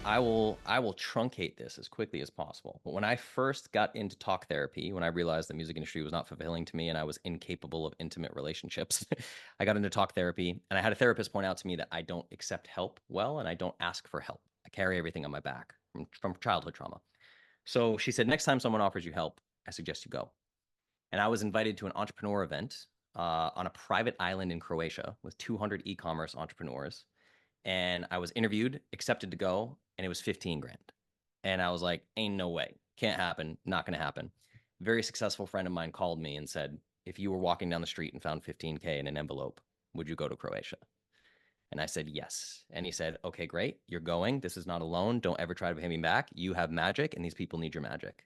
I will truncate this as quickly as possible. But when I first got into talk therapy, when I realized the music industry was not fulfilling to me and I was incapable of intimate relationships, I got into talk therapy and I had a therapist point out to me that I don't accept help well and I don't ask for help. I carry everything on my back from childhood trauma. So she said, next time someone offers you help, I suggest you go. And I was invited to an entrepreneur event on a private island in Croatia with 200 e-commerce entrepreneurs. And I was interviewed, accepted to go, and it was 15 grand. And I was like, ain't no way. Can't happen. Not going to happen. A very successful friend of mine called me and said, if you were walking down the street and found 15K in an envelope, would you go to Croatia? And I said, yes. And he said, okay, great. You're going. This is not a loan. Don't ever try to pay me back. You have magic, and these people need your magic.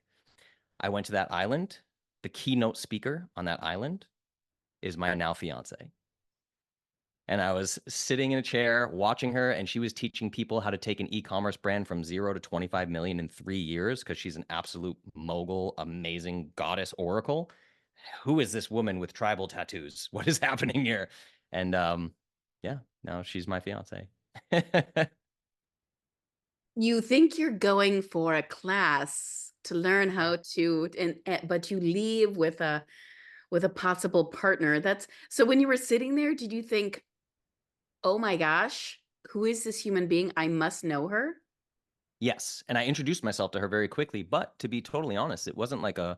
I went to that island. The keynote speaker on that island is my now fiance. And I was sitting in a chair watching her, and she was teaching people how to take an e-commerce brand from 0 to 25 million in 3 years because she's an absolute mogul, amazing goddess oracle. Who is this woman with tribal tattoos? What is happening here? And yeah, now she's my fiance. You think you're going for a class to learn how to, but you leave with a possible partner. That's so when you were sitting there, did you think, oh my gosh, who is this human being? I must know her. Yes. And I introduced myself to her very quickly. But to be totally honest, it wasn't like I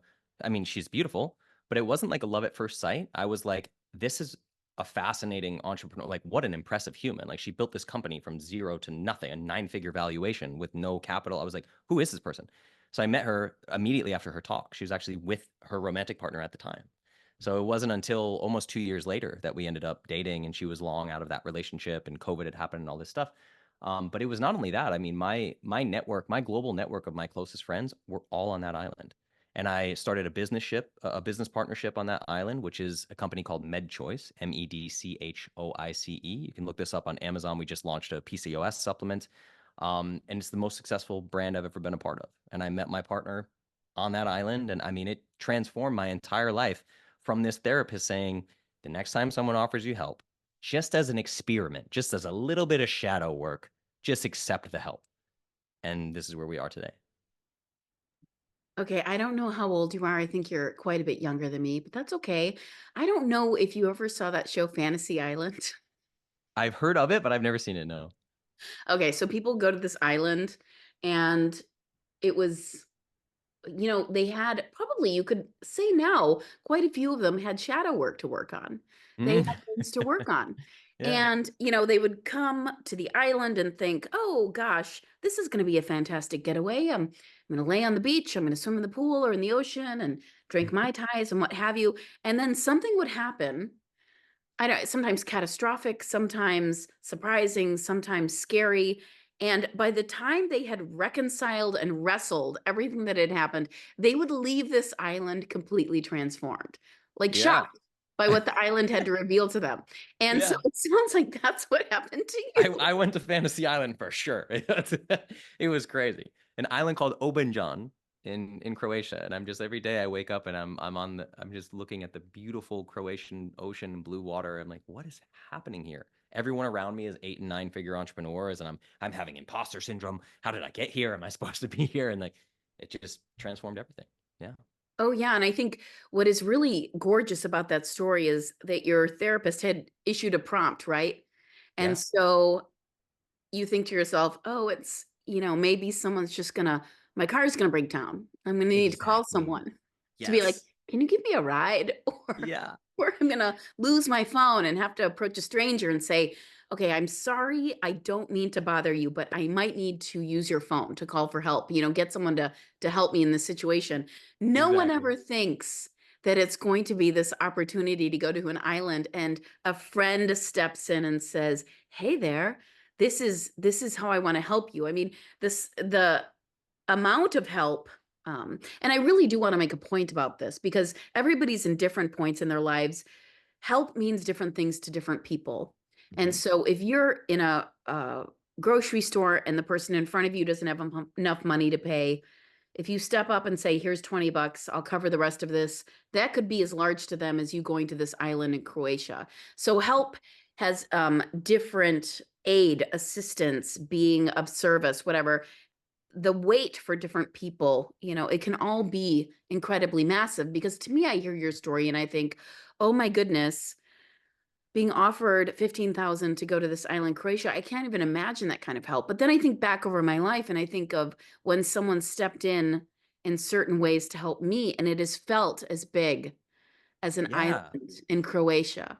mean, she's beautiful, but it wasn't like a love at first sight. I was like, this is a fascinating entrepreneur. Like, what an impressive human. Like, she built this company from 0 to nothing, a 9-figure valuation with no capital. I was like, who is this person? So I met her immediately after her talk. She was actually with her romantic partner at the time. So it wasn't until almost 2 years later that we ended up dating, and she was long out of that relationship, and COVID had happened and all this stuff. But it was not only that. I mean, my network, my global network of my closest friends were all on that island. And I started a business partnership on that island, which is a company called MedChoice, Medchoice. You can look this up on Amazon. We just launched a PCOS supplement. And it's the most successful brand I've ever been a part of. And I met my partner on that island. And I mean, it transformed my entire life from this therapist saying, the next time someone offers you help, just as an experiment, just as a little bit of shadow work, just accept the help. And this is where we are today. Okay, I don't know how old you are. I think you're quite a bit younger than me, but that's okay. I don't know if you ever saw that show Fantasy Island. I've heard of it, but I've never seen it. No. Okay, so people go to this island and it was, they had probably, you could say now, quite a few of them had shadow work to work on. They Mm. had things to work on. Yeah. And, they would come to the island and think, oh gosh, this is going to be a fantastic getaway. I'm going to lay on the beach. I'm going to swim in the pool or in the ocean and drink Mai Tais and what have you. And then something would happen. I don't, sometimes catastrophic, sometimes surprising, sometimes scary. And by the time they had reconciled and wrestled everything that had happened, they would leave this island completely transformed, like Yeah. shocked by what the island had to reveal to them. And so Yeah. it sounds like that's what happened to you. I went to Fantasy Island for sure. It was crazy. An island called Obanjan in Croatia. And I'm just every day I wake up and I'm just looking at the beautiful Croatian ocean and blue water. I'm like, what is happening here? Everyone around me is 8 and 9 figure entrepreneurs, and I'm having imposter syndrome. How did I get here? Am I supposed to be here? And like it just transformed everything. Yeah. Oh, yeah. And I think what is really gorgeous about that story is that your therapist had issued a prompt, right? And Yeah. so you think to yourself, oh, it's, maybe someone's just gonna, my car's gonna break down. I'm gonna need to call Exactly. someone to be like, Yes. can you give me a ride? Yeah. Or I'm gonna lose my phone and have to approach a stranger and say, okay, I'm sorry, I don't mean to bother you, but I might need to use your phone to call for help, get someone to help me in this situation. No one Exactly. ever thinks that it's going to be this opportunity to go to an island and a friend steps in and says, hey there, this is how I want to help you. I mean, the amount of help, and I really do want to make a point about this because everybody's in different points in their lives. Help means different things to different people. And Mhm. so if you're in a grocery store and the person in front of you doesn't have enough money to pay, if you step up and say, here's 20 bucks, I'll cover the rest of this, that could be as large to them as you going to this island in Croatia. So help has different aid, assistance, being of service, whatever, the weight for different people, it can all be incredibly massive because to me, I hear your story and I think, oh my goodness, being offered 15,000 to go to this island, Croatia, I can't even imagine that kind of help. But then I think back over my life and I think of when someone stepped in certain ways to help me, and it is felt as big as an island Yeah. in Croatia.